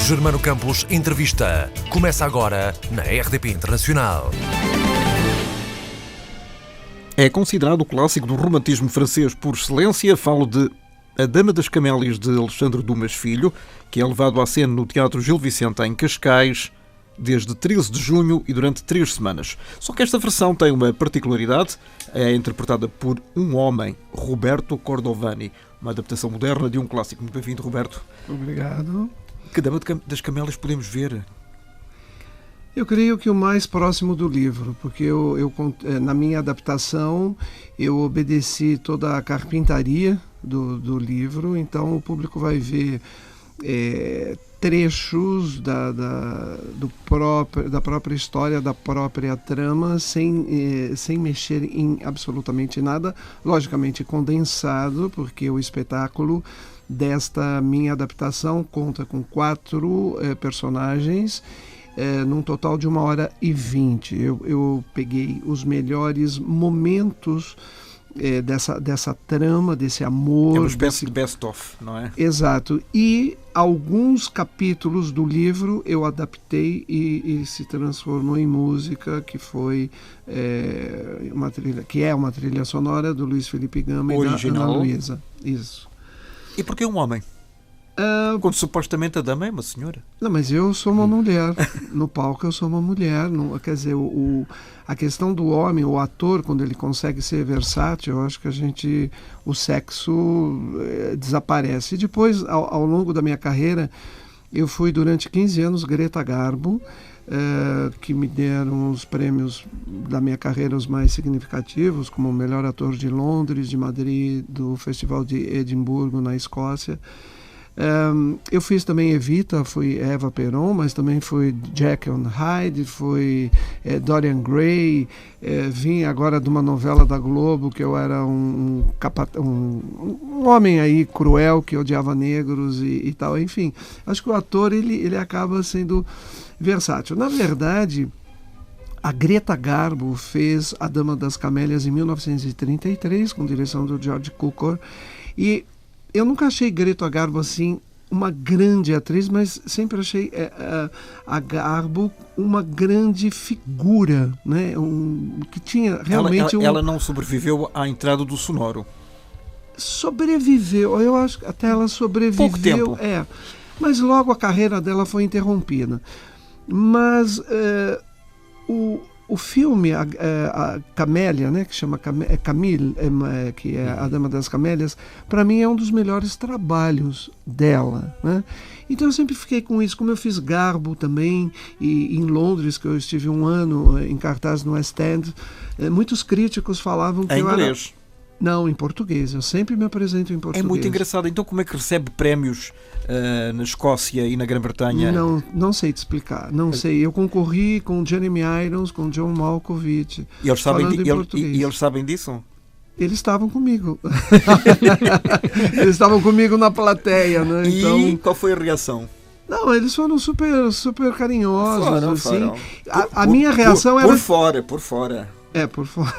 Germano Campos Entrevista. Começa agora na RDP Internacional. É considerado o clássico do romantismo francês por excelência. Falo de A Dama das Camélias, de Alexandre Dumas Filho, que é levado à cena no Teatro Gil Vicente, em Cascais, desde 13 de junho e durante 3 semanas. Só que esta versão tem uma particularidade. É interpretada por um homem, Roberto Cordovani. Uma adaptação moderna de um clássico. Muito bem-vindo, Roberto. Obrigado. Que Dama das Camélias podemos ver? Eu creio que o mais próximo do livro, porque eu na minha adaptação eu obedeci toda a carpintaria do livro, então o público vai ver trechos da própria história, da própria trama, sem mexer em absolutamente nada, logicamente condensado, porque o espetáculo desta minha adaptação conta com 4 personagens, num total de 1h20. Eu peguei os melhores momentos dessa trama, desse amor. É uma espécie de best-of, não é? Exato. E alguns capítulos do livro eu adaptei e se transformou em música, que foi uma trilha sonora do Luiz Felipe Gama original. E da Ana Luísa. Isso. E porquê um homem? Quando supostamente a dama é uma senhora. Não, mas eu sou uma mulher. No palco eu sou uma mulher. Quer dizer, a questão do homem, o ator, quando ele consegue ser versátil, eu acho que o sexo desaparece. E depois, ao longo da minha carreira, eu fui durante 15 anos Greta Garbo, que me deram os prêmios da minha carreira, os mais significativos, como o melhor ator de Londres, de Madrid, do Festival de Edimburgo, na Escócia. Eu fiz também Evita, fui Eva Peron, mas também fui Jekyll and Hyde, fui Dorian Gray, vim agora de uma novela da Globo que eu era um homem aí cruel que odiava negros e tal, enfim. Acho que o ator ele acaba sendo versátil. Na verdade, a Greta Garbo fez A Dama das Camélias em 1933, com direção do George Cukor, e eu nunca achei Greta Garbo assim uma grande atriz, mas sempre achei a Garbo uma grande figura, né? Que tinha realmente ela não sobreviveu à entrada do sonoro. Sobreviveu, eu acho que até ela sobreviveu. Pouco tempo. Mas logo a carreira dela foi interrompida. Mas o filme, a Camélia, né, que chama Camille, que é A Dama das Camélias, para mim é um dos melhores trabalhos dela, né? Então eu sempre fiquei com isso, como eu fiz Garbo também, e em Londres, que eu estive 1 ano em cartaz no West End, muitos críticos falavam que eu era... Não, em português. Eu sempre me apresento em português. É muito engraçado. Então como é que recebe prémios na Escócia e na Grã-Bretanha? Não sei te explicar. Não sei. Eu concorri com Jeremy Irons, com John Malkovich. E eles sabem disso? Eles estavam comigo. Eles estavam comigo na plateia, né? E qual foi a reação? Não, eles foram super, super carinhosos. Foram. A minha reação era... Por fora. Por favor.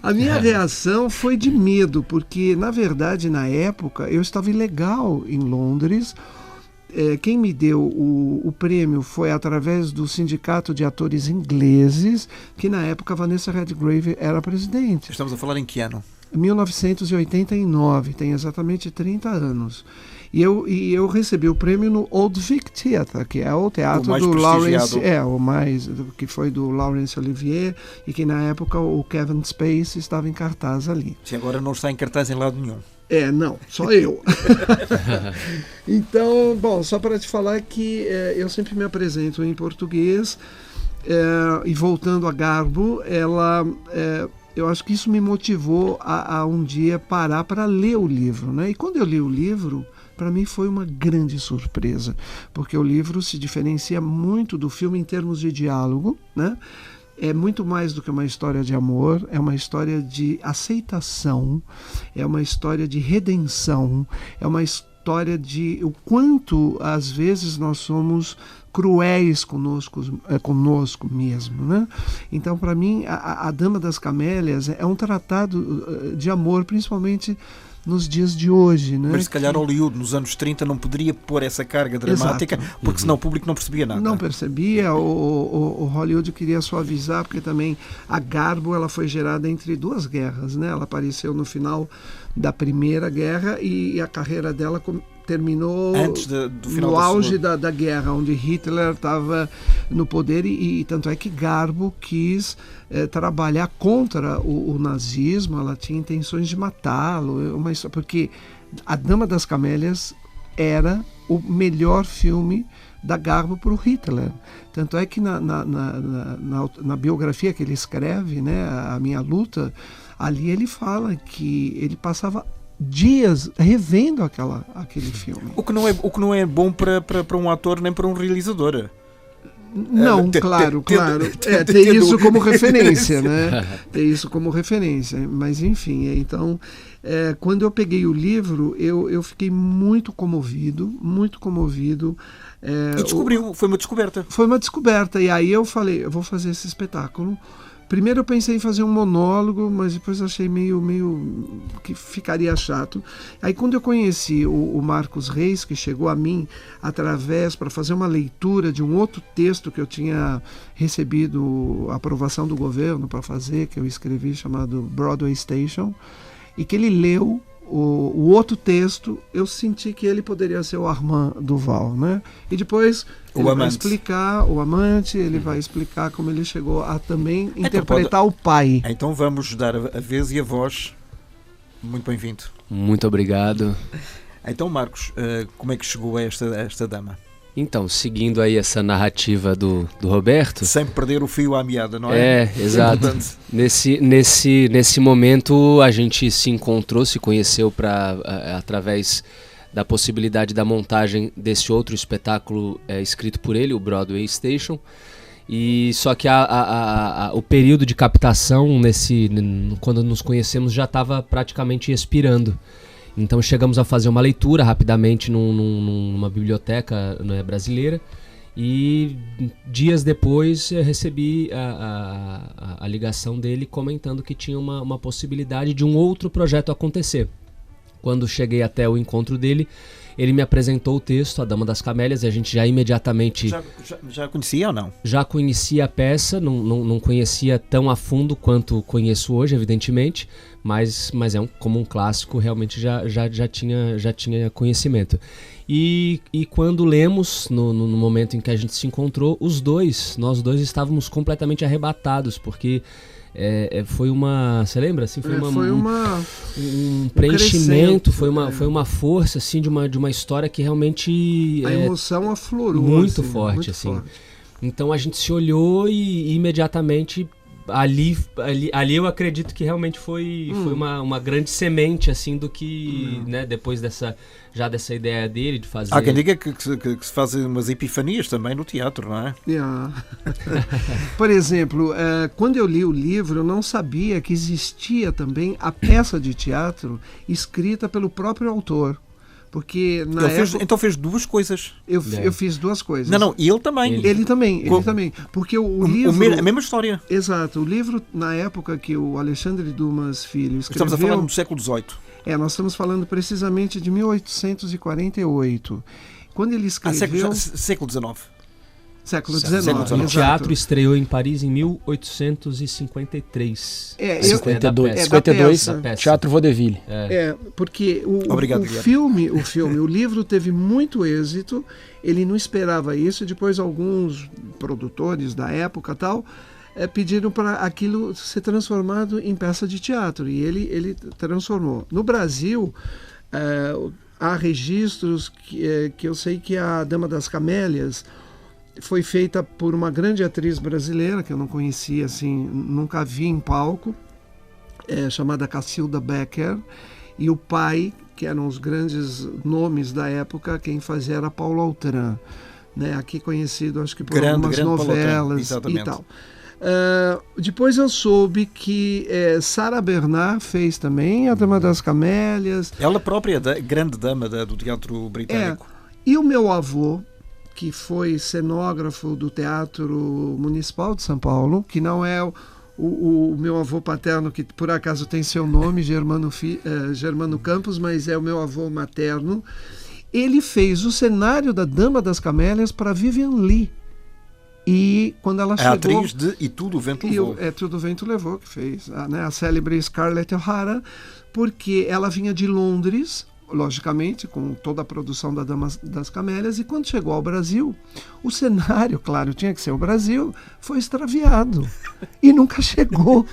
A minha reação foi de medo, porque, na verdade, na época, eu estava ilegal em Londres. Quem me deu o prêmio foi através do Sindicato de Atores Ingleses, que, na época, Vanessa Redgrave era presidente. Estamos a falar em que ano? 1989, tem exatamente 30 anos. E eu recebi o prêmio no Old Vic Theatre, que é o teatro do Laurence, que foi do Laurence Olivier, e que na época o Kevin Spacey estava em cartaz ali. Sim, agora não está em cartaz em lado nenhum. Não, só eu. Então, bom, só para te falar que eu sempre me apresento em português, e voltando a Garbo, eu acho que isso me motivou a um dia parar para ler o livro, né? E quando eu li o livro, para mim foi uma grande surpresa, porque o livro se diferencia muito do filme em termos de diálogo, né? É muito mais do que uma história de amor, é uma história de aceitação, é uma história de redenção, é uma história de o quanto às vezes nós somos cruéis conosco mesmo, né? Então, para mim, a Dama das Camélias é um tratado de amor, principalmente nos dias de hoje, né? Mas se calhar Hollywood nos anos 30 não poderia pôr essa carga dramática, Exato. porque senão o público não percebia nada. Não percebia, o Hollywood queria suavizar, porque também a Garbo ela foi gerada entre duas guerras, né? Ela apareceu no final da Primeira Guerra e a carreira dela terminou Antes do final no da auge Segunda. da guerra, onde Hitler estava no poder e tanto é que Garbo quis trabalhar contra o nazismo, ela tinha intenções de matá-lo, porque A Dama das Camélias era o melhor filme da Garbo para o Hitler. Tanto é que na biografia que ele escreve, né, A Minha Luta, ali ele fala que ele passava dias revendo aquele filme. O que não é bom para um ator nem para um realizador. Não, claro. Ter isso como referência, né? Ter isso como referência. Mas, enfim, então, quando eu peguei o livro, eu fiquei muito comovido, muito comovido. E descobriu, foi uma descoberta. Foi uma descoberta. E aí eu falei, eu vou fazer esse espetáculo. Primeiro eu pensei em fazer um monólogo, mas depois achei meio que ficaria chato. Aí quando eu conheci o Marcos Reis, que chegou a mim para fazer uma leitura de um outro texto que eu tinha recebido a aprovação do governo para fazer, que eu escrevi, chamado Broadway Station, e que ele leu o outro texto, eu senti que ele poderia ser o Armand Duval, né? E depois ele vai explicar o amante, ele vai explicar como ele chegou a também interpretar o pai. Então vamos dar a vez e a voz. Muito bem-vindo. Muito obrigado. Então, Marcos, como é que chegou a esta dama? Então, seguindo aí essa narrativa do Roberto... Sem perder o fio à meada, não é? Exato. Nesse momento a gente se encontrou, se conheceu através da possibilidade da montagem desse outro espetáculo escrito por ele, o Broadway Station. E só que o período de captação, quando nos conhecemos, já estava praticamente expirando. Então chegamos a fazer uma leitura rapidamente numa biblioteca, né, brasileira, e dias depois eu recebi a ligação dele comentando que tinha uma possibilidade de um outro projeto acontecer. Quando cheguei até o encontro dele, ele me apresentou o texto, A Dama das Camélias, e a gente já imediatamente... Já conhecia ou não? Já conhecia a peça, não conhecia tão a fundo quanto conheço hoje, evidentemente, mas como um clássico, realmente já tinha conhecimento. E quando lemos, no momento em que a gente se encontrou, nós dois estávamos completamente arrebatados, porque... foi uma... Você lembra? Assim, um preenchimento, foi uma força assim, de uma história que realmente... A emoção aflorou. Muito forte. Então a gente se olhou e imediatamente... Ali eu acredito que realmente foi uma grande semente, assim, do que, né, depois dessa ideia dele de fazer... Há quem diga que se fazem umas epifanias também no teatro, não é? Por exemplo, quando eu li o livro, eu não sabia que existia também a peça de teatro escrita pelo próprio autor. Porque Então fez duas coisas. Eu fiz duas coisas. Não, e ele também. Ele também. Porque o livro... A mesma história. Exato. O livro, na época que o Alexandre Dumas Filho escreveu... Estamos a falar do século XVIII. Nós estamos falando precisamente de 1848. Quando ele escreveu... Século XIX. Século XIX. O teatro estreou em Paris em 1853. 52, Teatro Vaudeville. Porque o livro teve muito êxito, ele não esperava isso, e depois alguns produtores da época pediram para aquilo ser transformado em peça de teatro, e ele transformou. No Brasil, há registros que eu sei que a Dama das Camélias foi feita por uma grande atriz brasileira, que eu não conhecia, assim, nunca vi em palco, chamada Cacilda Becker, e o pai, que eram os grandes nomes da época, quem fazia era Paulo Altran, né? Aqui conhecido, acho que por algumas novelas e tal. Depois eu soube que Sarah Bernard fez também A Dama das Camélias. Ela própria é grande dama do teatro britânico. E o meu avô, que foi cenógrafo do Teatro Municipal de São Paulo, que não é o meu avô paterno, que por acaso tem seu nome, Germano Campos, mas é o meu avô materno, ele fez o cenário da Dama das Camélias para Vivian Leigh. E quando ela chegou... A atriz de E Tudo o Vento Levou. Tudo o Vento Levou, que fez a célebre Scarlett O'Hara, porque ela vinha de Londres, logicamente, com toda a produção da Dama das Camélias, e quando chegou ao Brasil, o cenário, claro, tinha que ser o Brasil, foi extraviado. E nunca chegou.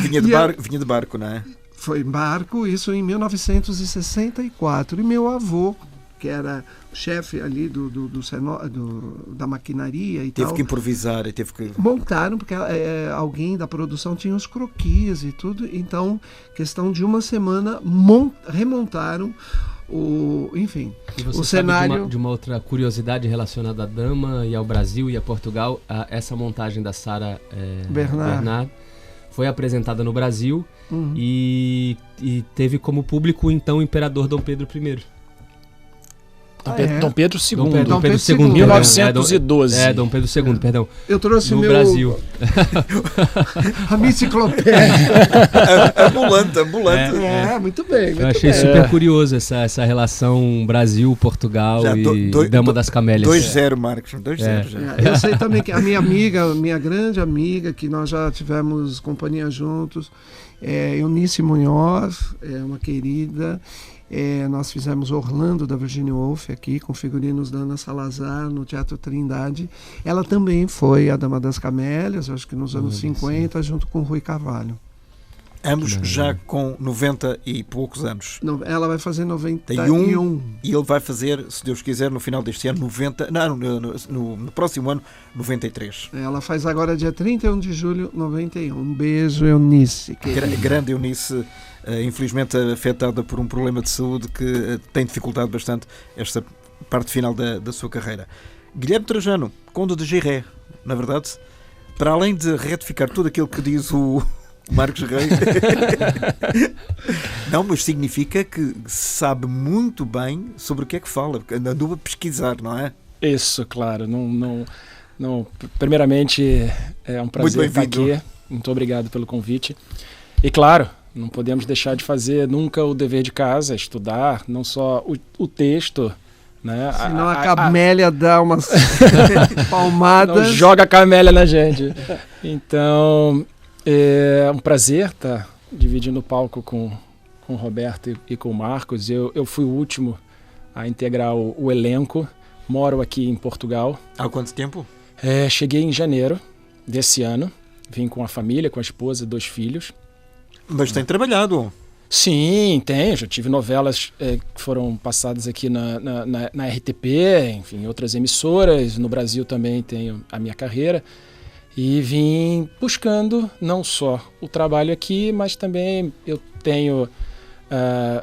Vinha de barco, não é? Foi em barco, isso em 1964. E meu avô, que era chefe ali da maquinaria e tal... Teve que improvisar e teve que... Montaram, porque alguém da produção tinha os croquis e tudo. Então, questão de uma semana, remontaram enfim, e você o sabe cenário... de uma outra curiosidade relacionada à Dama e ao Brasil e a Portugal, essa montagem da Sarah Bernard foi apresentada no Brasil e teve como público então o imperador Dom Pedro I. Dom Pedro II. Dom Pedro II. 1912. Dom Pedro II, perdão. Eu trouxe no Brasil. A minha enciclopédia. ambulante. Muito bem. Eu achei super curioso essa relação Brasil-Portugal e Dama das Camélias. 2-0, Marcos. 2-0. Eu sei também que a minha grande amiga, que nós já tivemos companhia juntos, Eunice Munhoz, uma querida. Nós fizemos Orlando, da Virginia Woolf, aqui, com figurinos da Ana Salazar, no Teatro Trindade. Ela também foi a Dama das Camélias, acho que nos anos 50, junto com Rui Carvalho. Ambos já com 90 e poucos anos. Ela vai fazer 91. E ele vai fazer, se Deus quiser, no final deste ano, 90... Não, no próximo ano, 93. Ela faz agora dia 31 de julho, 91. Um beijo, Eunice. Grande Eunice, infelizmente afetada por um problema de saúde que tem dificultado bastante esta parte final da sua carreira. Guilherme Trajano, Conde de Giré, na verdade, para além de retificar tudo aquilo que diz o Marcos Reis, não, mas significa que sabe muito bem sobre o que é que fala, porque andou a pesquisar, não é? Isso, claro. Não, primeiramente, é um prazer estar aqui. Muito obrigado pelo convite. E claro, não podemos deixar de fazer nunca o dever de casa, estudar, não só o texto, né? Senão a camélia dá umas palmadas. Não joga a camélia na gente. Então, é um prazer estar dividindo o palco com o Roberto e com o Marcos. Eu fui o último a integrar o elenco. Moro aqui em Portugal. Há quanto tempo? Cheguei em janeiro desse ano. Vim com a família, com a esposa, 2 filhos. Mas tem trabalhado. Sim, tenho. Já tive novelas que foram passadas aqui na RTP, enfim, outras emissoras. No Brasil também tenho a minha carreira. E vim buscando não só o trabalho aqui, mas também eu tenho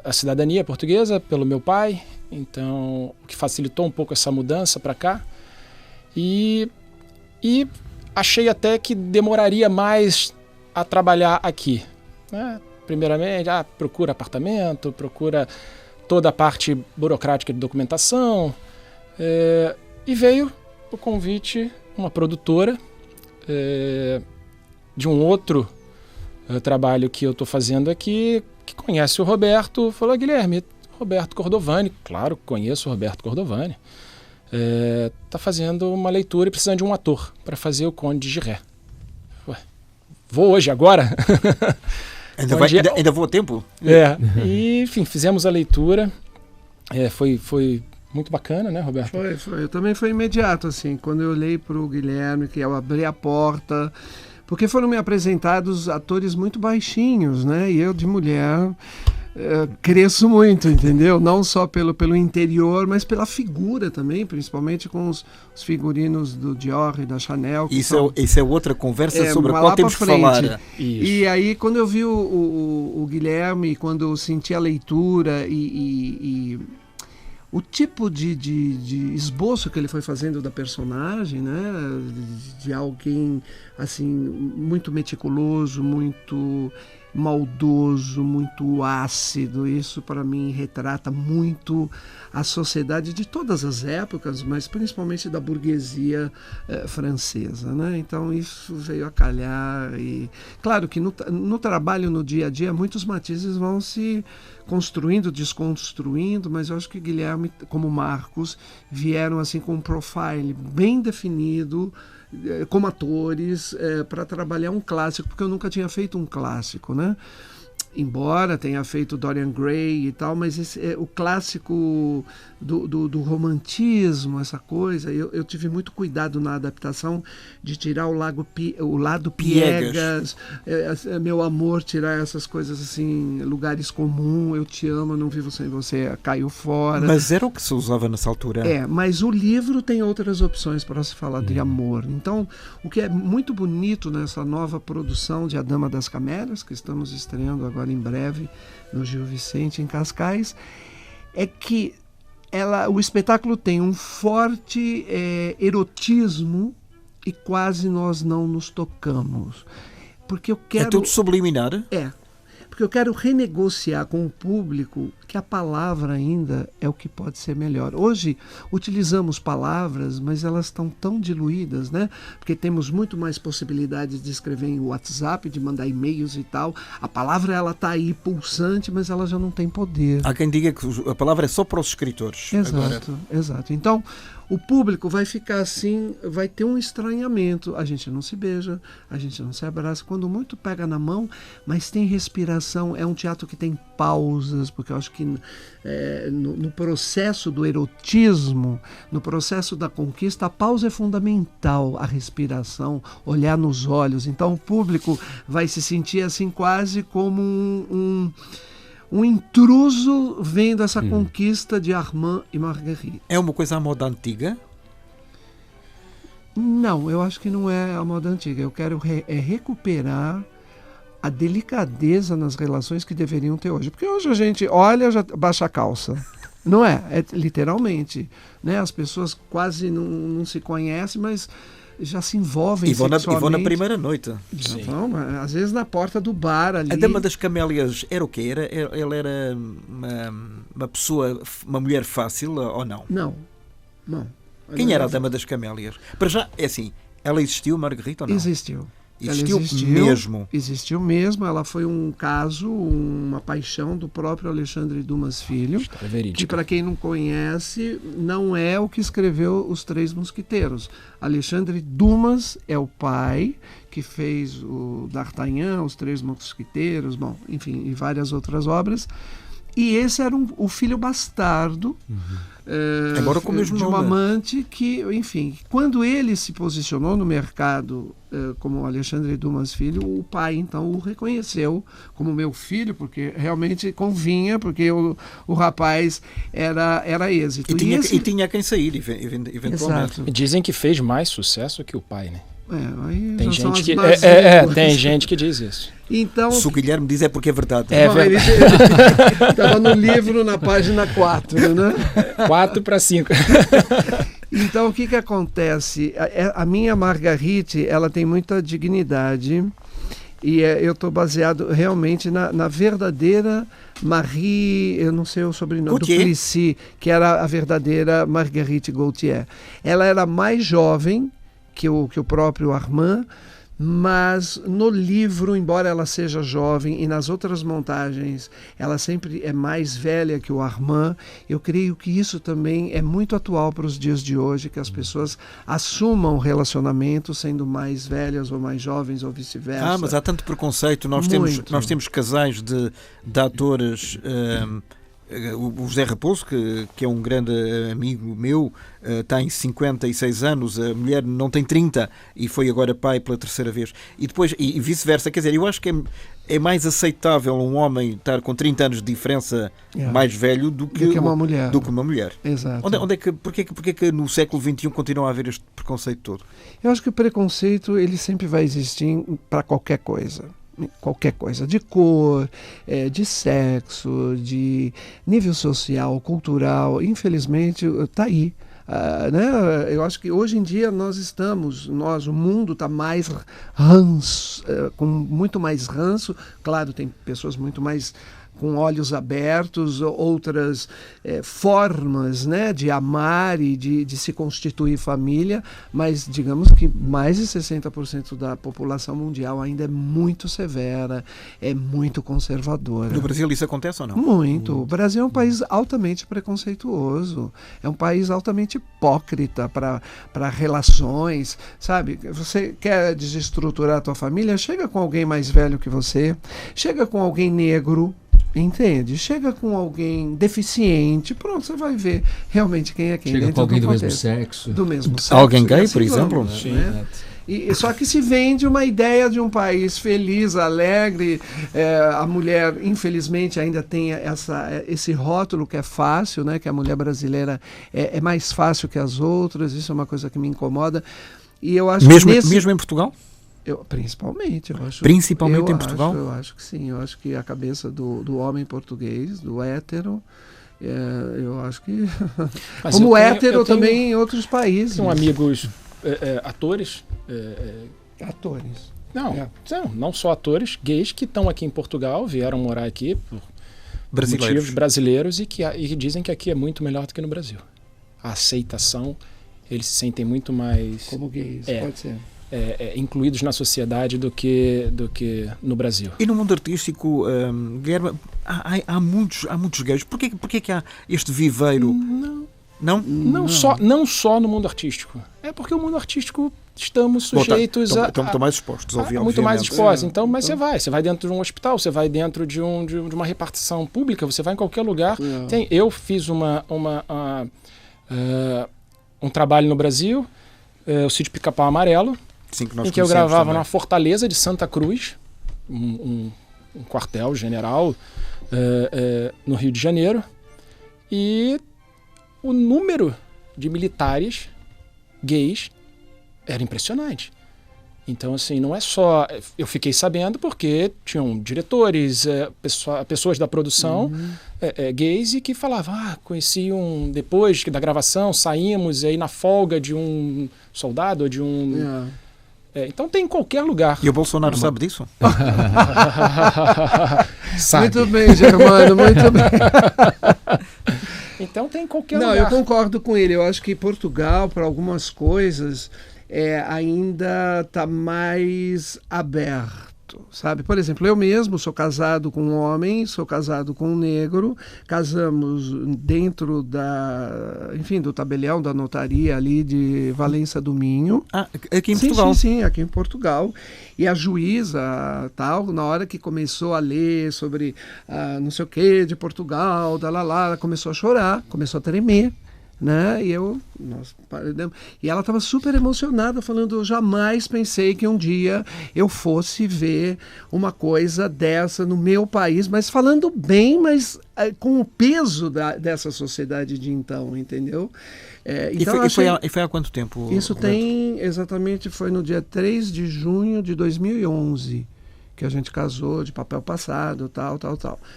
a cidadania portuguesa pelo meu pai. Então, o que facilitou um pouco essa mudança para cá. E achei até que demoraria mais a trabalhar aqui, né? Primeiramente, procura apartamento, procura toda a parte burocrática de documentação. E veio o convite, uma produtora de um outro trabalho que eu estou fazendo aqui, que conhece o Roberto, falou: Guilherme, Roberto Cordovani. Claro, conheço o Roberto Cordovani. Está fazendo uma leitura e precisando de um ator para fazer o Conde de Giré. Vou hoje, agora? Ainda vou a tempo? E, enfim, fizemos a leitura. Foi muito bacana, né, Roberto? Foi. Eu também foi imediato, assim, quando eu olhei para o Guilherme, que eu abri a porta, porque foram me apresentados atores muito baixinhos, né, e eu de mulher cresço muito, entendeu? Não só pelo interior, mas pela figura também, principalmente com os figurinos do Dior e da Chanel. Isso é outra conversa sobre a qual temos que falar. E aí, quando eu vi o Guilherme, quando eu senti a leitura e o tipo de esboço que ele foi fazendo da personagem, né, de alguém assim muito meticuloso, muito maldoso, muito ácido. Isso, para mim, retrata muito a sociedade de todas as épocas, mas principalmente da burguesia francesa, né? Então isso veio a calhar. E claro que no trabalho, no dia a dia, muitos matizes vão se construindo, desconstruindo, mas eu acho que Guilherme, como Marcos, vieram assim com um profile bem definido, como atores, para trabalhar um clássico, porque eu nunca tinha feito um clássico, né? Embora tenha feito Dorian Gray e tal, mas o clássico do romantismo, essa coisa, eu tive muito cuidado na adaptação de tirar o lado piegas, meu amor, tirar essas coisas assim, lugares comuns, eu te amo, não vivo sem você, caiu fora. Mas era o que se usava nessa altura. Mas o livro tem outras opções para se falar de amor. Então, o que é muito bonito nessa nova produção de A Dama das Camélias, que estamos estreando agora em breve no Gil Vicente, em Cascais, é que o espetáculo tem um forte erotismo e quase nós não nos tocamos. Porque eu quero... É tudo subliminar? Porque eu quero renegociar com o público que a palavra ainda é o que pode ser melhor. Hoje utilizamos palavras, mas elas estão tão diluídas, né? Porque temos muito mais possibilidades de escrever em WhatsApp, de mandar e-mails e tal. A palavra, ela está aí pulsante, mas ela já não tem poder. Há quem diga que a palavra é só para os escritores. Exato. Então, o público vai ficar assim, vai ter um estranhamento. A gente não se beija, a gente não se abraça. Quando muito pega na mão, mas tem respiração. É um teatro que tem pausas, porque eu acho que no processo do erotismo, no processo da conquista, a pausa é fundamental. A respiração, olhar nos olhos. Então o público vai se sentir assim quase como um intruso vendo essa conquista de Armand e Marguerite. É uma coisa à moda antiga? Não, eu acho que não é a moda antiga. Eu quero recuperar a delicadeza nas relações que deveriam ter hoje. Porque hoje a gente olha, já baixa a calça. Não é? É literalmente. Né? As pessoas quase não se conhecem, mas já se envolvem sexualmente. E vão na primeira noite. Vão, às vezes na porta do bar ali. A Dama das Camélias era o quê? Ela era uma pessoa, uma mulher fácil ou não? Não. Quem era a Dama das Camélias? Para já, é assim, ela existiu, Marguerite, ou não? Existiu mesmo? Existiu mesmo. Ela foi um caso, uma paixão do próprio Alexandre Dumas Filho, que, para quem não conhece, não é o que escreveu Os Três Mosquiteiros. Alexandre Dumas é o pai que fez o D'Artagnan, Os Três Mosquiteiros, bom, enfim, e várias outras obras. E esse era o filho bastardo agora com o mesmo de um nome. amante que, enfim, quando ele se posicionou no mercado como Alexandre Dumas Filho, o pai então o reconheceu como meu filho, porque realmente convinha, porque o rapaz era êxito. E tinha quem sair, eventualmente. Exato. Dizem que fez mais sucesso que o pai, né? Aí tem já gente tem gente que diz isso. Então, se o Guilherme diz é porque é verdade. É verdade. Ele estava no livro na página 4, né? 4-5. Então o que acontece? A minha Marguerite, ela tem muita dignidade e eu estou baseado realmente na verdadeira Marie, eu não sei o sobrenome, Duplessis, que era a verdadeira Marguerite Gautier. Ela era mais jovem que o próprio Armand, mas no livro, embora ela seja jovem, e nas outras montagens ela sempre é mais velha que o Armand, eu creio que isso também é muito atual para os dias de hoje, que as pessoas assumam relacionamento sendo mais velhas ou mais jovens ou vice-versa. Mas há tanto preconceito. Nós temos casais de atores... O José Raposo, que é um grande amigo meu, tem 56 anos, a mulher não tem 30 e foi agora pai pela terceira vez. E depois, e vice-versa, quer dizer, eu acho que é mais aceitável um homem estar com 30 anos de diferença mais velho do que uma mulher. Exato. Porquê que no século XXI continua a haver este preconceito todo? Eu acho que o preconceito ele sempre vai existir para qualquer coisa, de cor, de sexo, de nível social, cultural. Infelizmente está aí. né? Eu acho que hoje em dia o mundo está mais ranço, com muito mais ranço. Claro, tem pessoas muito mais com olhos abertos, outras formas, né, de amar e de se constituir família, mas digamos que mais de 60% da população mundial ainda é muito severa, é muito conservadora. No Brasil isso acontece ou não? Muito. O Brasil é um país altamente preconceituoso, é um país altamente hipócrita para relações, sabe? Você quer desestruturar a tua família, chega com alguém mais velho que você, chega com alguém negro, entende? Chega com alguém deficiente, pronto, você vai ver realmente quem é quem. Chega com alguém do mesmo sexo. Do mesmo sexo. Alguém gay, assim por exemplo? Vamos, né? Só que se vende uma ideia de um país feliz, alegre. A mulher, infelizmente, ainda tem esse rótulo que é fácil, né? Que a mulher brasileira é mais fácil que as outras. Isso é uma coisa que me incomoda. E eu acho mesmo em Portugal? Principalmente, eu acho. Principalmente em Portugal? Eu acho que sim. Eu acho que a cabeça do homem português, do hétero, eu acho que... Mas como hétero também em outros países. Tenho amigos atores... Atores. Não só atores, gays que estão aqui em Portugal, vieram morar aqui por motivos brasileiros e que dizem que aqui é muito melhor do que no Brasil. A aceitação, eles se sentem muito mais... Como gays, pode ser. Incluídos na sociedade do que no Brasil. E no mundo artístico, Guilherme, há muitos gays. Porquê que há este viveiro? Não só no mundo artístico. É porque o mundo artístico estamos sujeitos estão mais expostos, obviamente. Muito mais expostos. Mas você vai dentro de um hospital, você vai dentro de uma repartição pública, você vai em qualquer lugar. Eu fiz um trabalho no Brasil, o Sítio Pica-Pau Amarelo, em que eu gravava na Fortaleza de Santa Cruz, um quartel-general no Rio de Janeiro, e o número de militares gays era impressionante. Então, assim, não é só... Eu fiquei sabendo porque tinham diretores, pessoas da produção gays e que falavam, conheci depois da gravação, saímos aí na folga de um soldado ou de um... então tem em qualquer lugar. E o Bolsonaro sabe disso? Sabe. Muito bem, Germano, muito bem. Então tem em qualquer lugar. Eu concordo com ele. Eu acho que Portugal, para algumas coisas, ainda está mais aberto, sabe? Por exemplo, eu mesmo sou casado com um homem, sou casado com um negro, casamos dentro do tabelião da notaria ali de Valença do Minho. Aqui em Portugal? Sim, aqui em Portugal. E a juíza, na hora que começou a ler sobre não sei o que de Portugal, ela começou a chorar, começou a tremer. Né? E ela estava super emocionada, falando: eu jamais pensei que um dia eu fosse ver uma coisa dessa no meu país, mas falando bem, mas com o peso dessa sociedade de então, entendeu? E foi há quanto tempo? Isso foi no dia 3 de junho de 2011 que a gente casou, de papel passado, tal.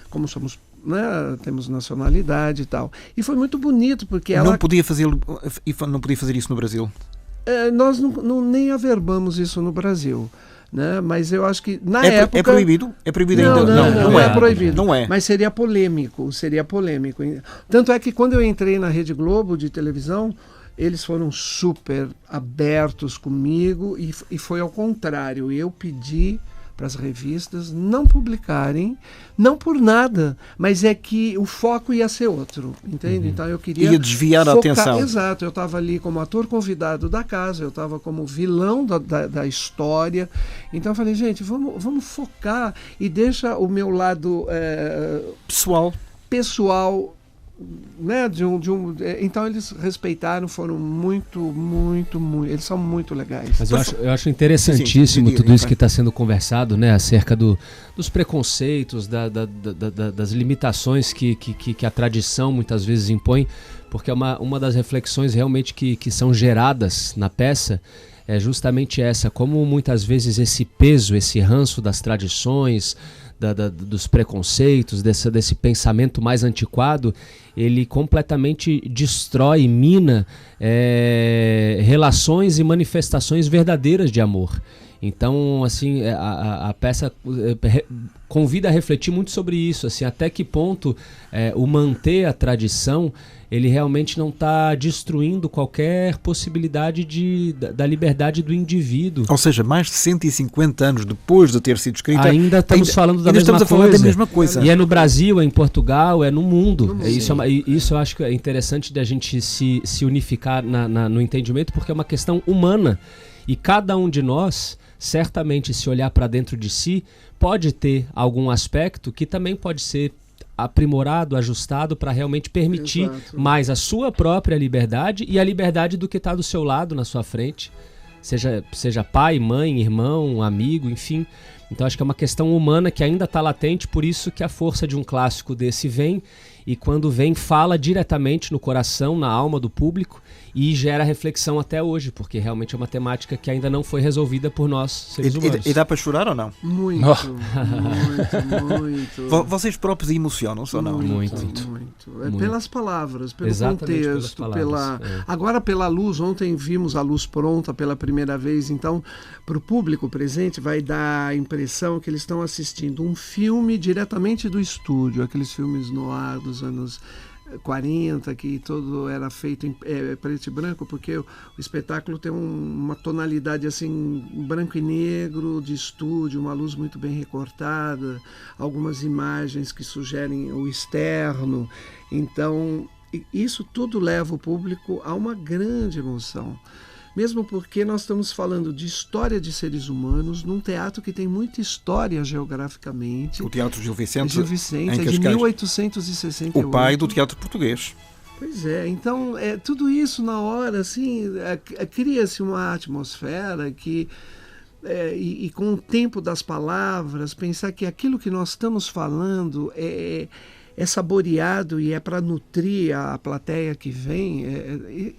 Como somos, né, temos nacionalidade e tal. E foi muito bonito, porque ela... Não podia fazer isso no Brasil? Nós nem averbamos isso no Brasil. Né? Mas eu acho que na época... É proibido? É proibido ainda? Não é proibido. Não é. Mas seria polêmico. Tanto é que quando eu entrei na Rede Globo de televisão, eles foram super abertos comigo e foi ao contrário. Eu pedi para as revistas não publicarem, não por nada, mas é que o foco ia ser outro, entende? Então eu queria... Ia desviar a atenção. Exato, eu estava ali como ator convidado da casa, eu estava como vilão da história, então eu falei, gente, vamos focar e deixa o meu lado pessoal, né, então eles respeitaram, foram muito, eles são muito legais. Mas eu acho interessantíssimo tudo isso que está sendo conversado, né, acerca dos preconceitos, das limitações que a tradição muitas vezes impõe, porque uma das reflexões realmente que são geradas na peça é justamente essa, como muitas vezes esse peso, esse ranço das tradições, dos preconceitos, desse pensamento mais antiquado, ele completamente destrói, mina relações e manifestações verdadeiras de amor. Então, assim, a peça convida a refletir muito sobre isso, assim, até que ponto o manter a tradição, ele realmente não está destruindo qualquer possibilidade da liberdade do indivíduo. Ou seja, mais de 150 anos depois de ter sido escrita, ainda estamos falando da mesma coisa. Falar da mesma coisa. E é no Brasil, é em Portugal, é no mundo. Isso eu acho que é interessante da gente se unificar no entendimento, porque é uma questão humana. E cada um de nós, certamente, se olhar para dentro de si, pode ter algum aspecto que também pode ser aprimorado, ajustado para realmente permitir mais a sua própria liberdade e a liberdade do que está do seu lado, na sua frente. Seja pai, mãe, irmão, amigo, enfim. Então acho que é uma questão humana que ainda está latente, por isso que a força de um clássico desse vem, e quando vem fala diretamente no coração, na alma do público, e gera reflexão até hoje, porque realmente é uma temática que ainda não foi resolvida por nós, seres humanos. E dá para chorar ou não? Muito. Vocês próprios emocionam-se ou não? Muito. Pelas palavras, pelo Exatamente, contexto, pelas palavras, agora pela luz. Ontem vimos a luz pronta pela primeira vez, então para o público presente vai dar a impressão que eles estão assistindo um filme diretamente do estúdio, aqueles filmes no ar dos anos 40, que todo era feito em preto e branco, porque o espetáculo tem uma tonalidade assim, branco e negro, de estúdio, uma luz muito bem recortada, algumas imagens que sugerem o externo. Então, isso tudo leva o público a uma grande emoção. Mesmo porque nós estamos falando de história de seres humanos num teatro que tem muita história geograficamente. O Teatro Gil Vicente, é de 1868. O pai do teatro português. Pois é, então tudo isso na hora, assim, cria-se uma atmosfera que... E com o tempo das palavras, pensar que aquilo que nós estamos falando é saboreado e é para nutrir a plateia que vem,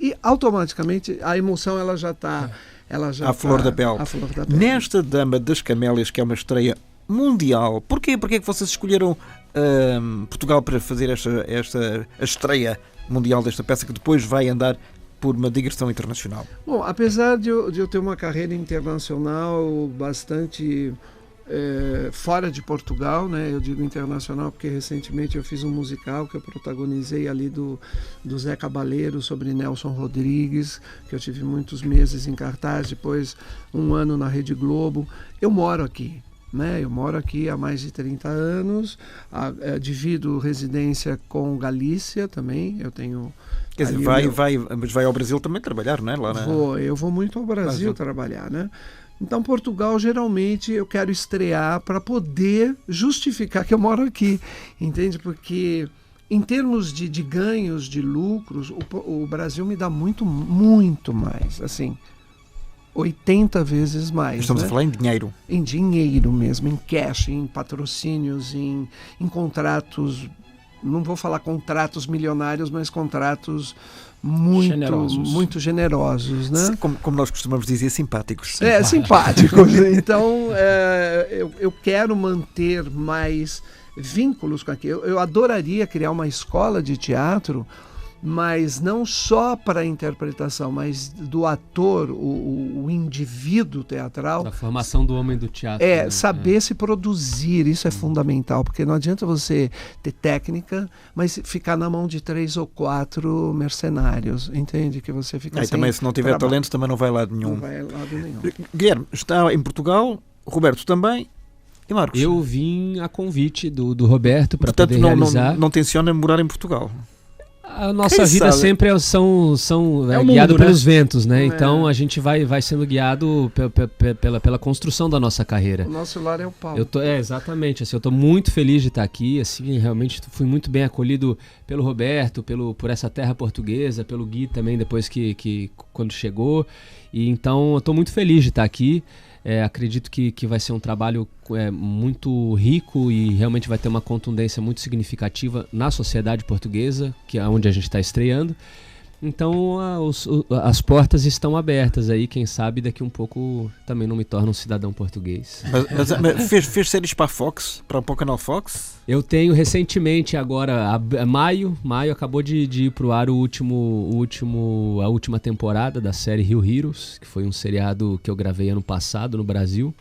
e automaticamente a emoção ela já está à flor da pele. Nesta Dama das Camélias, que é uma estreia mundial, porquê que vocês escolheram Portugal para fazer a estreia mundial desta peça, que depois vai andar por uma digressão internacional? Bom, apesar de eu ter uma carreira internacional bastante... fora de Portugal, né? Eu digo internacional porque recentemente eu fiz um musical que eu protagonizei ali do Zé Cabaleiro sobre Nelson Rodrigues, que eu tive muitos meses em cartaz, depois um ano na Rede Globo. Eu moro aqui, né? Eu moro aqui há mais de 30 anos, divido residência com Galícia também, eu tenho... Quer dizer, mas vai ao Brasil também trabalhar, não é? Eu vou muito ao Brasil trabalhar, né? Então, Portugal, geralmente, eu quero estrear para poder justificar que eu moro aqui, entende? Porque, em termos de ganhos, de lucros, o Brasil me dá muito, muito mais, assim, 80 vezes mais. Estamos a falar em dinheiro. Em dinheiro mesmo, em cash, em patrocínios, em contratos, não vou falar contratos milionários, mas contratos... muito generosos, né? Como nós costumamos dizer, simpáticos. Simpáticos. Então, eu quero manter mais vínculos com aquilo. Eu adoraria criar uma escola de teatro, mas não só para a interpretação, mas do ator, o indivíduo teatral. Da formação do homem do teatro. Saber se produzir, isso é fundamental, porque não adianta você ter técnica, mas ficar na mão de 3 ou 4 mercenários, entende? Que você fica sem também, se não tiver talento, também não vai a lado nenhum. Não vai a lado nenhum. Guilherme, está em Portugal, Roberto também, e Marcos? Eu vim a convite do Roberto para poder realizar. Não tenciona morar em Portugal? A nossa vida sempre são guiado pelos ventos, né? Então a gente vai sendo guiado pela construção da nossa carreira. O nosso lar é o palco. Exatamente. Assim, eu estou muito feliz de estar aqui. Assim, realmente fui muito bem acolhido pelo Roberto, por essa terra portuguesa, pelo Gui também depois que quando chegou. E então eu estou muito feliz de estar aqui. Acredito que vai ser um trabalho muito rico e realmente vai ter uma contundência muito significativa na sociedade portuguesa, que é onde a gente está estreando. Então as portas estão abertas aí, quem sabe daqui um pouco também não me torno um cidadão português. Mas fez séries para a Fox, para o canal Fox? Eu tenho recentemente agora, maio acabou de ir pro ar a última temporada da série Rio Heroes, que foi um seriado que eu gravei ano passado no Brasil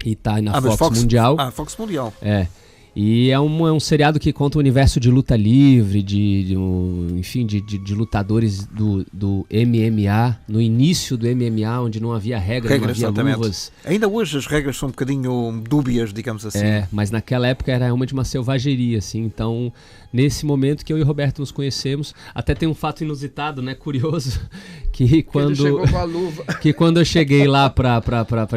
e tá na Fox Mundial. Ah, Fox Mundial. É. E é um seriado que conta o universo de luta livre, de lutadores do MMA, no início do MMA, onde não havia regras, não havia luvas. Ainda hoje as regras são um bocadinho dúbias, digamos assim. Mas naquela época era uma de uma selvageria, assim. Então, nesse momento que eu e o Roberto nos conhecemos, até tem um fato inusitado, né, curioso, que quando ele chegou com a luva. Que quando eu cheguei lá pra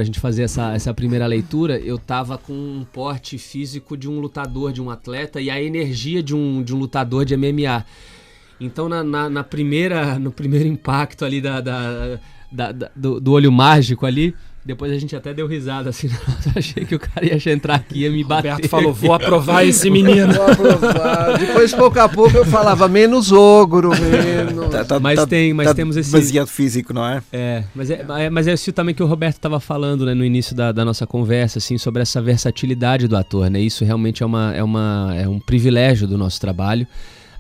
gente fazer essa primeira leitura, eu tava com um porte físico de um lutador, de um atleta, e a energia de um lutador de MMA. Então, no primeiro impacto ali do olho mágico ali, depois a gente até deu risada, assim, achei que o cara ia entrar aqui e ia me bater. Roberto falou, vou aprovar esse menino. Vou aprovar. Depois, pouco a pouco, eu falava, menos ogro, menos... Mas temos esse... demasiado físico, não é? Mas é isso também que o Roberto estava falando, né, no início da nossa conversa, assim, sobre essa versatilidade do ator, né? Isso realmente é um privilégio do nosso trabalho,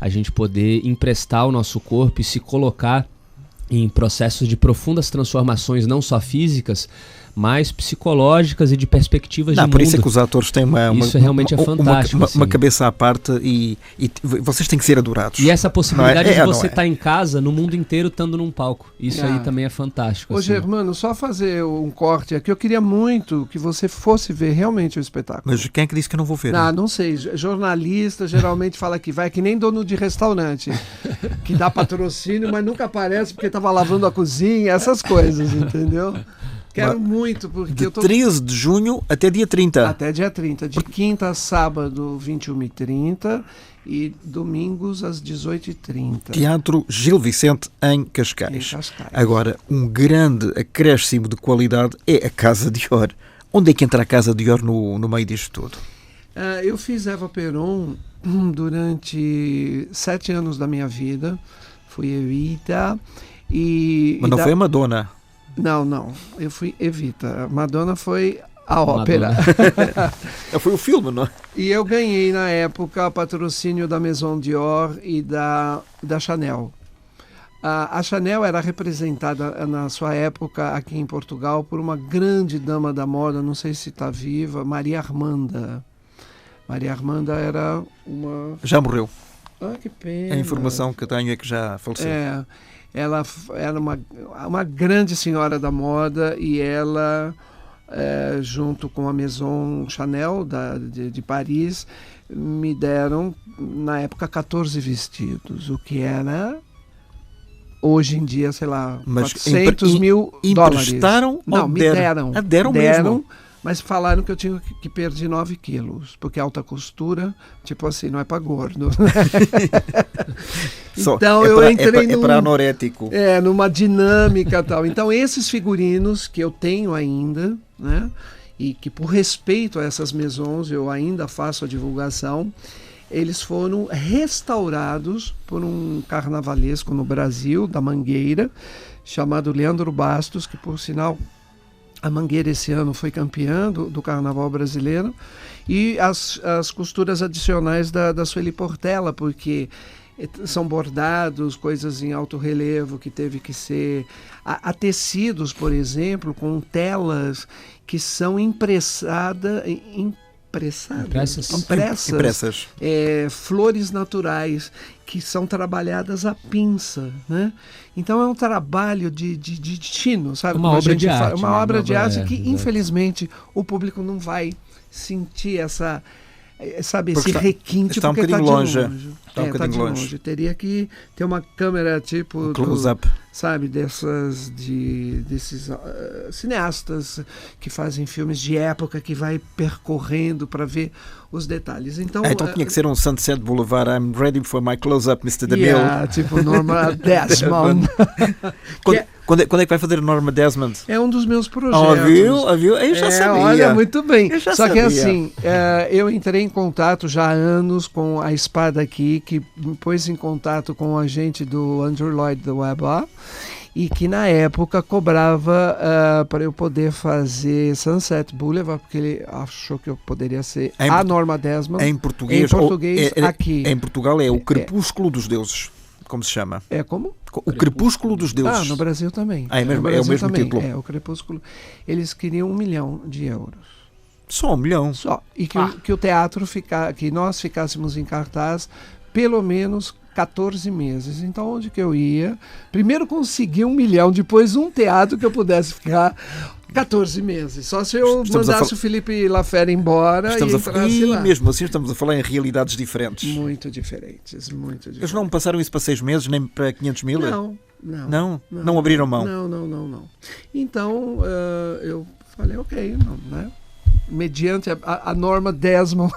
a gente poder emprestar o nosso corpo e se colocar em processos de profundas transformações, não só físicas, mas psicológicas e de perspectivas de mundo. Por isso é que os atores têm isso realmente é fantástico. Uma cabeça à parte e vocês têm que ser adorados. E essa possibilidade de você estar em casa, no mundo inteiro, estando num palco. Isso aí também é fantástico. Ô, Germano, só fazer um corte aqui. Eu queria muito que você fosse ver realmente o espetáculo. Mas quem é que disse que eu não vou ver? Não sei. Jornalista geralmente fala que vai, que nem dono de restaurante, que dá patrocínio, mas nunca aparece porque estava lavando a cozinha, essas coisas, entendeu? Quero muito, porque eu tô... 13 de junho até dia 30. Até dia 30. De quinta a sábado, 21h30 e domingos às 18h30. Teatro Gil Vicente em Cascais. Agora, um grande acréscimo de qualidade é a Casa Dior. Onde é que entra a Casa Dior no meio disto tudo? Eu fiz Eva Peron durante 7 anos da minha vida. Fui Evita e... Mas não foi a Madonna? Não. Eu fui Evita. Madonna foi a ópera. Foi o filme, não é? E eu ganhei, na época, patrocínio da Maison Dior e da Chanel. A Chanel era representada, na sua época, aqui em Portugal, por uma grande dama da moda, não sei se está viva, Maria Armanda. Maria Armanda era uma... Já morreu. Que pena. A informação que eu tenho é que já faleceu. Ela era uma grande senhora da moda e ela, junto com a Maison Chanel de Paris, me deram, na época, 14 vestidos, o que era, hoje em dia, sei lá, mas 400 mil dólares. Emprestaram ou me deram? Deram mesmo? Mas falaram que eu tinha que perder 9 quilos, porque alta costura, tipo assim, não é para gordo. Então eu entrei para anorético. Numa dinâmica e tal. Então esses figurinos que eu tenho ainda, né, e que por respeito a essas maisons eu ainda faço a divulgação, eles foram restaurados por um carnavalesco no Brasil, da Mangueira, chamado Leandro Bastos, que por sinal... A Mangueira esse ano foi campeã do Carnaval brasileiro, e as costuras adicionais da Sueli Portela, porque são bordados, coisas em alto relevo que teve que ser... Há tecidos, por exemplo, com telas que são impressas, flores naturais que são trabalhadas à pinça, né? Então é um trabalho de tino, sabe? Uma obra de arte. Uma obra de arte que, infelizmente, o público não vai sentir esse requinte, está um porque bocadinho longe. Está de longe. Teria que ter uma câmera tipo close-up, sabe, desses cineastas que fazem filmes de época, que vai percorrendo para ver os detalhes. Então tinha que ser um Sunset Boulevard. I'm ready for my close-up, Mr. DeMille. Tipo Norma Desmond. Quando é que vai fazer Norma Desmond? É um dos meus projetos. Viu? Eu já sabia. Olha, muito bem. Só que sabia. assim, eu entrei em contato já há anos com a Espada aqui, que me pôs em contato com o agente do Andrew Lloyd Webber, e que na época cobrava para eu poder fazer Sunset Boulevard, porque ele achou que eu poderia ser a Norma Desmond. Em português, aqui. Em Portugal é o Crepúsculo dos Deuses, como se chama. É como? O Crepúsculo dos Deuses. No Brasil também. É o mesmo título. É, o Crepúsculo. Eles queriam 1 milhão de euros. Só 1 milhão? Só. E que o teatro que nós ficássemos em cartaz pelo menos 14 meses. Então, onde que eu ia? Primeiro consegui 1 milhão, depois um teatro que eu pudesse ficar 14 meses. Só se eu mandasse o Felipe Lafera embora e entrasse lá. Mesmo assim estamos a falar em realidades diferentes. Muito diferentes, muito diferentes. Eles não passaram isso para 6 meses, nem para 500 mil? Não abriram mão? Não. Então, eu falei, ok, né? Mediante a Norma Desmond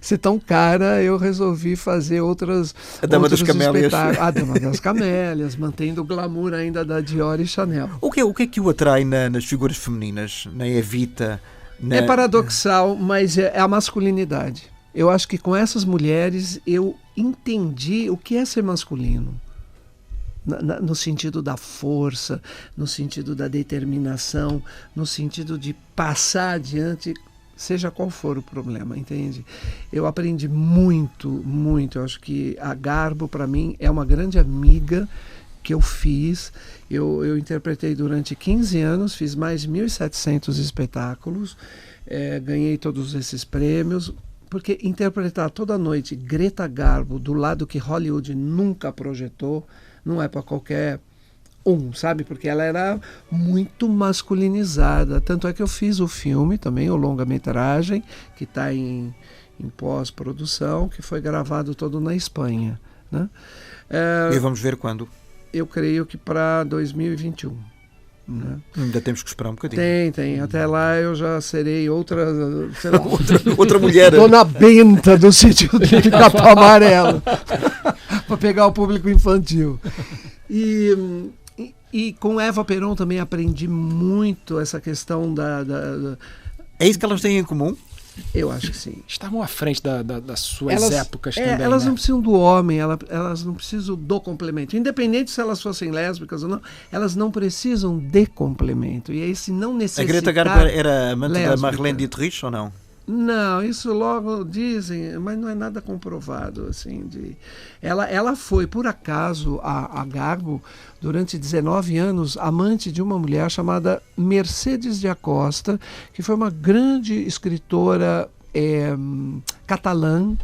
ser tão cara, eu resolvi fazer outros espetáculos. A Dama das Camélias, mantendo o glamour ainda da Dior e Chanel. O que é que o atrai nas figuras femininas? Na Evita? É paradoxal, mas é a masculinidade. Eu acho que com essas mulheres eu entendi o que é ser masculino. No sentido da força, no sentido da determinação, no sentido de passar adiante, seja qual for o problema, entende? Eu aprendi muito. Eu acho que a Garbo, para mim, é uma grande amiga que eu fiz. Eu interpretei durante 15 anos, fiz mais de 1.700 espetáculos, ganhei todos esses prêmios, porque interpretar toda noite Greta Garbo do lado que Hollywood nunca projetou, não é para qualquer sabe? Porque ela era muito masculinizada. Tanto é que eu fiz o filme também, o longa-metragem, que está em pós-produção, que foi gravado todo na Espanha, né? E vamos ver quando? Eu creio que para 2021. Né? Ainda temos que esperar um bocadinho. Tem. Até lá eu já serei outra mulher. Dona Benta do sítio de Capão Amarelo. Para pegar o público infantil. E com Eva Peron também aprendi muito essa questão da... É isso que elas têm em comum? Eu acho que sim. Estavam à frente das suas épocas também. Elas não precisam do homem, elas não precisam do complemento. Independente se elas fossem lésbicas ou não, elas não precisam de complemento. E aí, se não necessitar... A Greta Garbo era amante da Marlene Dietrich ou não? Não, isso logo dizem, mas não é nada comprovado. Assim, ela foi, por acaso, a Garbo, durante 19 anos, amante de uma mulher chamada Mercedes de Acosta, que foi uma grande escritora catalã,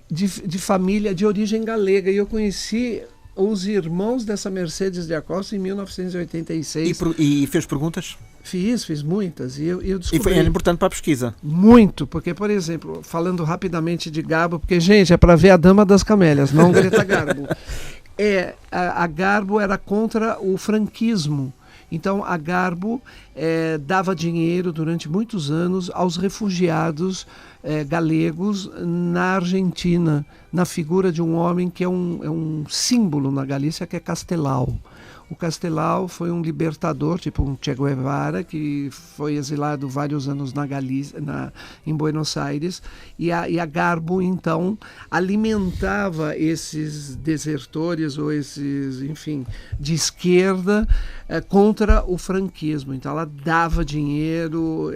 de família de origem galega. E eu conheci os irmãos dessa Mercedes de Acosta em 1986. E fez perguntas? Fiz muitas. E eu descobri... E foi importante para a pesquisa? Muito, porque, por exemplo, falando rapidamente de Garbo, porque, gente, é para ver a Dama das Camélias, não Greta Garbo. A Garbo era contra o franquismo. Então, a Garbo dava dinheiro durante muitos anos aos refugiados galegos na Argentina, na figura de um homem que é um símbolo na Galícia, que é Castelao. O Castelao foi um libertador, tipo um Che Guevara, que foi exilado vários anos na Galícia, em Buenos Aires, e a Garbo, então, alimentava esses desertores ou esses, enfim, de esquerda contra o franquismo. Então, ela dava dinheiro,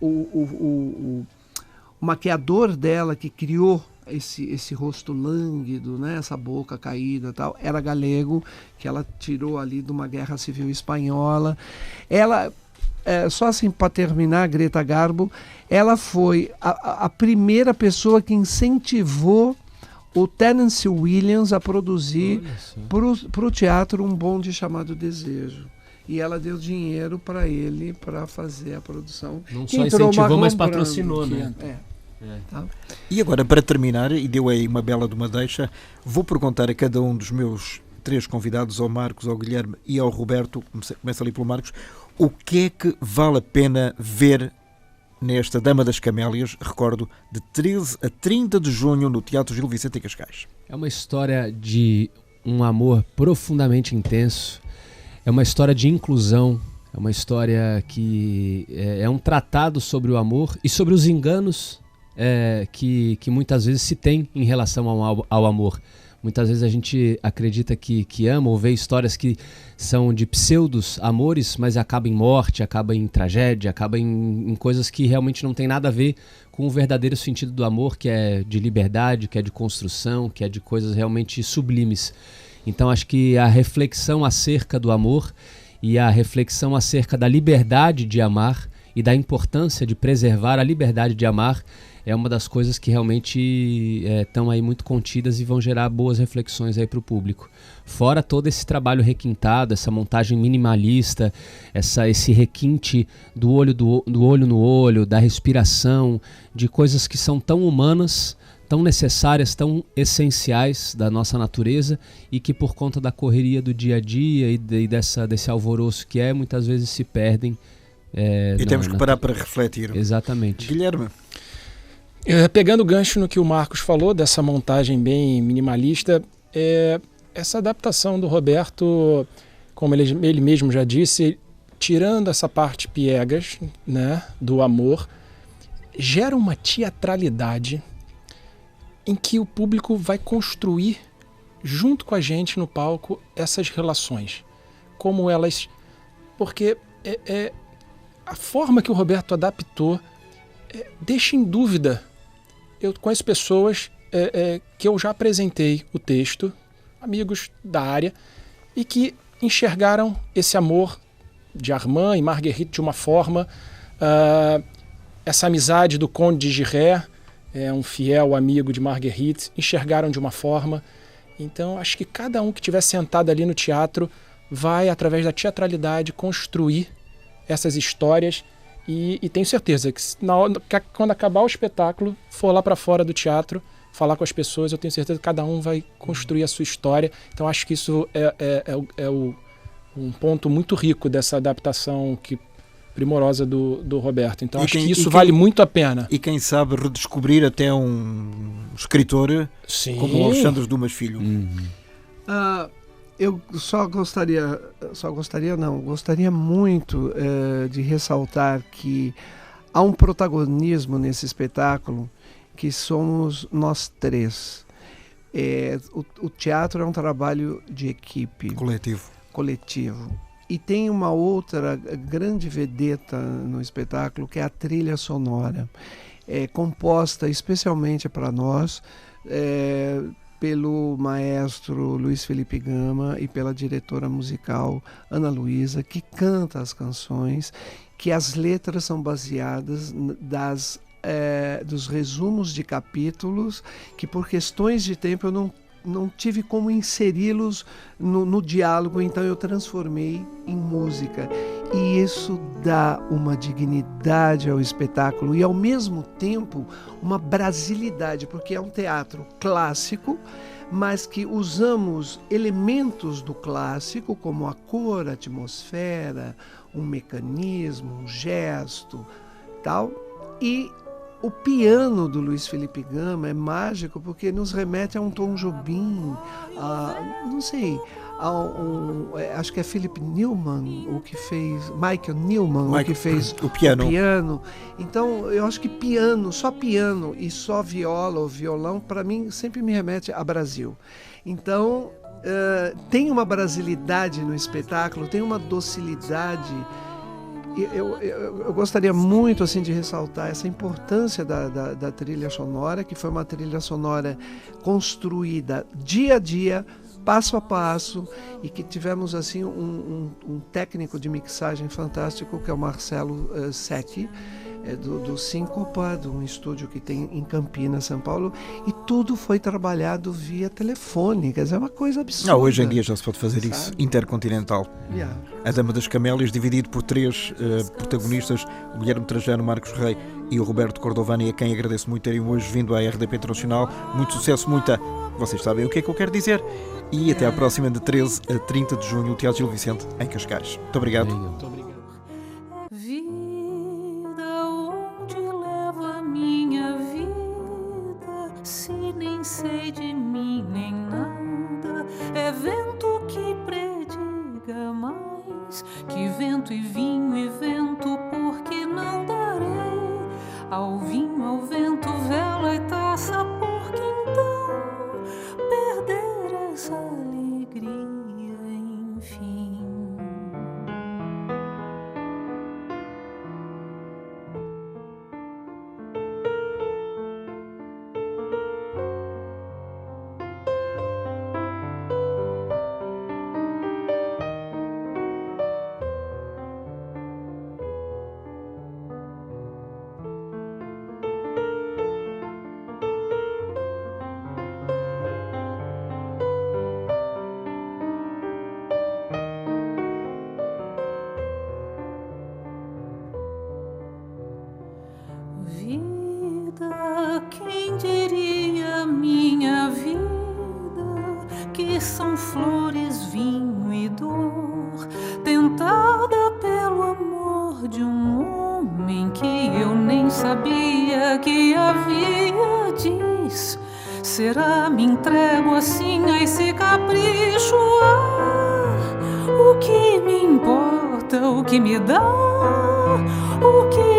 o maquiador dela que criou esse rosto lânguido, né, essa boca caída e tal, era galego, que ela tirou ali de uma guerra civil espanhola. Ela, só assim para terminar, Greta Garbo, ela foi a primeira pessoa que incentivou o Tennessee Williams a produzir para o teatro um bonde chamado Desejo. E ela deu dinheiro para ele para fazer a produção. Não só incentivou, mas patrocinou, né? Tá. E agora, para terminar, e deu aí uma bela de uma deixa, vou perguntar a cada um dos meus 3 convidados, ao Marcos, ao Guilherme e ao Roberto, começa ali pelo Marcos, o que é que vale a pena ver nesta Dama das Camélias, recordo, de 13 a 30 de junho no Teatro Gil Vicente em Cascais? É uma história de um amor profundamente intenso. É uma história de inclusão, é uma história que é um tratado sobre o amor e sobre os enganos que muitas vezes se tem em relação ao amor. Muitas vezes a gente acredita que ama ou vê histórias que são de pseudos amores, mas acaba em morte, acaba em tragédia, acaba em coisas que realmente não tem nada a ver com o verdadeiro sentido do amor, que é de liberdade, que é de construção, que é de coisas realmente sublimes. Então acho que a reflexão acerca do amor e a reflexão acerca da liberdade de amar e da importância de preservar a liberdade de amar é uma das coisas que realmente estão aí muito contidas e vão gerar boas reflexões aí para o público. Fora todo esse trabalho requintado, essa montagem minimalista, esse requinte do olho no olho, da respiração, de coisas que são tão humanas, tão necessárias, tão essenciais da nossa natureza e que por conta da correria do dia a dia e desse alvoroço que muitas vezes se perdem. E temos que parar para refletir. Exatamente. Guilherme? Pegando o gancho no que o Marcos falou, dessa montagem bem minimalista, essa adaptação do Roberto, como ele mesmo já disse, tirando essa parte piegas, né, do amor, gera uma teatralidade em que o público vai construir, junto com a gente no palco, essas relações. Como elas... Porque a forma que o Roberto adaptou deixa em dúvida. Eu conheço pessoas que eu já apresentei o texto, amigos da área, e que enxergaram esse amor de Armand e Marguerite de uma forma, essa amizade do Conde de Giré, um fiel amigo de Marguerite, enxergaram de uma forma. Então, acho que cada um que estiver sentado ali no teatro vai, através da teatralidade, construir essas histórias. E tenho certeza que quando acabar o espetáculo, for lá para fora do teatro, falar com as pessoas, eu tenho certeza que cada um vai construir a sua história. Então acho que isso um ponto muito rico dessa adaptação primorosa do Roberto. Então acho que isso vale muito a pena. E quem sabe redescobrir até um escritor como o Alexandre Dumas Filho. Eu gostaria muito de ressaltar que há um protagonismo nesse espetáculo que somos nós três. O teatro é um trabalho de equipe. Coletivo. E tem uma outra grande vedeta no espetáculo, que é a trilha sonora, composta especialmente para nós, pelo maestro Luiz Felipe Gama e pela diretora musical Ana Luísa, que canta as canções, que as letras são baseadas dos resumos de capítulos, que por questões de tempo eu não tive como inseri-los no diálogo, então eu transformei em música. E isso dá uma dignidade ao espetáculo e, ao mesmo tempo, uma brasilidade, porque é um teatro clássico, mas que usamos elementos do clássico, como a cor, a atmosfera, um mecanismo, um gesto, tal. E o piano do Luiz Felipe Gama é mágico porque nos remete a um Tom Jobim, acho que é Philip Newman, Michael Newman, que fez o piano. Então, eu acho que só piano e só viola ou violão, para mim, sempre me remete a Brasil. Então, tem uma brasilidade no espetáculo, tem uma docilidade. Eu gostaria muito assim, de ressaltar essa importância da trilha sonora, que foi uma trilha sonora construída dia a dia, passo a passo, e que tivemos assim um técnico de mixagem fantástico, que é o Marcelo Secchi, do Síncopa, de um estúdio que tem em Campinas, São Paulo, e tudo foi trabalhado via telefone, quer dizer, é uma coisa absurda. Hoje em dia já se pode fazer isso, intercontinental. A Dama das Camélias, dividido por três protagonistas, o Guilherme Trajano, Marcos Rey e o Roberto Cordovani, a quem agradeço muito terem hoje vindo à RDP Internacional. Muito sucesso, vocês sabem o que é que eu quero dizer. E até à próxima, de 13 a 30 de junho, no Teatro Gil Vicente, em Cascais. Muito obrigado. Muito obrigado. Se nem sei de mim nem nada, é vento que prediga mais. Que vento e vento, porque não darei ao vinho, ao vento, vela e taça, porque então perder essa alegria, enfim. Vida, quem diria minha vida, que são flores, vinho e dor, tentada pelo amor de um homem que eu nem sabia que havia, diz, será me entrego assim a esse capricho? Ah, o que me importa, o que me dá, o que